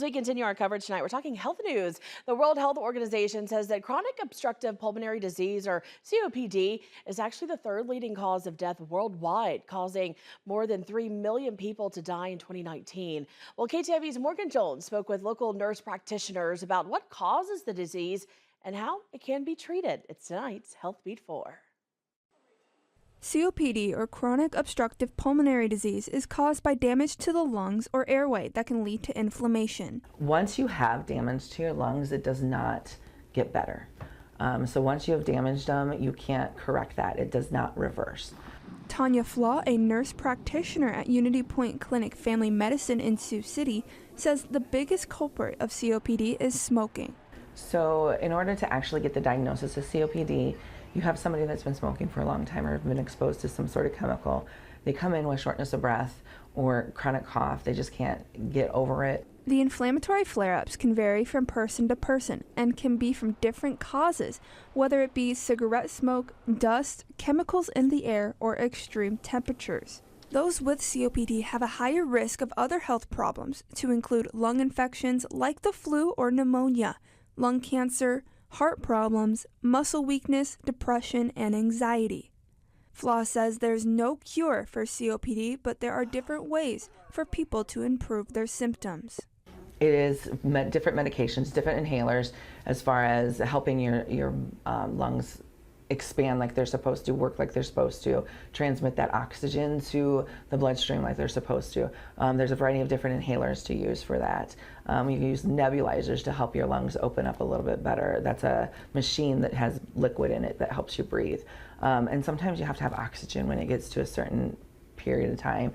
As we continue our coverage tonight, we're talking health news. The World Health Organization says that chronic obstructive pulmonary disease, or COPD, is actually the third leading cause of death worldwide, causing more than 3 million people to die in 2019. Well, KTIV's Morgan Jones spoke with local nurse practitioners about what causes the disease and how it can be treated. It's tonight's Healthbeat 4. COPD, or chronic obstructive pulmonary disease, is caused by damage to the lungs or airway that can lead to inflammation. Once you have damage to your lungs, it does not get better. So once you have damaged them, you can't correct that. It does not reverse. Tanya Flaw, a nurse practitioner at Unity Point Clinic Family Medicine in Sioux City, says the biggest culprit of COPD is smoking. So in order to actually get the diagnosis of COPD, you have somebody that's been smoking for a long time or been exposed to some sort of chemical. They come in with shortness of breath or chronic cough. They just can't get over it. The inflammatory flare-ups can vary from person to person and can be from different causes, whether it be cigarette smoke, dust, chemicals in the air, or extreme temperatures. Those with COPD have a higher risk of other health problems, to include lung infections like the flu or pneumonia, lung cancer, heart problems, muscle weakness, depression, and anxiety. Flaw says there's no cure for COPD, but there are different ways for people to improve their symptoms. It is different medications, different inhalers, as far as helping your lungs expand like they're supposed to, work like they're supposed to, transmit that oxygen to the bloodstream like they're supposed to. There's a variety of different inhalers to use for that. You can use nebulizers to help your lungs open up a little bit better. That's a machine that has liquid in it that helps you breathe. And sometimes you have to have oxygen when it gets to a certain period of time.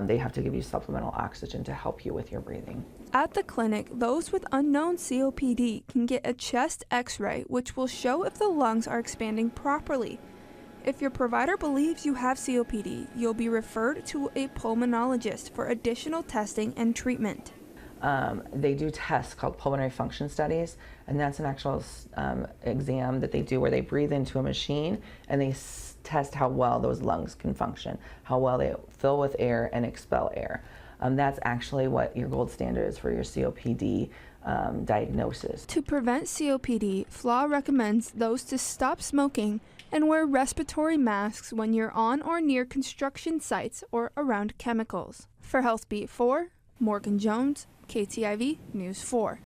They have to give you supplemental oxygen to help you with your breathing. At the clinic, those with unknown COPD can get a chest x-ray, which will show if the lungs are expanding properly. If your provider believes you have COPD, you'll be referred to a pulmonologist for additional testing and treatment. They do tests called pulmonary function studies, and that's an actual exam that they do where they breathe into a machine and they test how well those lungs can function, how well they fill with air and expel air. That's actually what your gold standard is for your COPD diagnosis. To prevent COPD, Flaw recommends those to stop smoking and wear respiratory masks when you're on or near construction sites or around chemicals. For Healthbeat 4, Morgan Jones, KTIV News 4.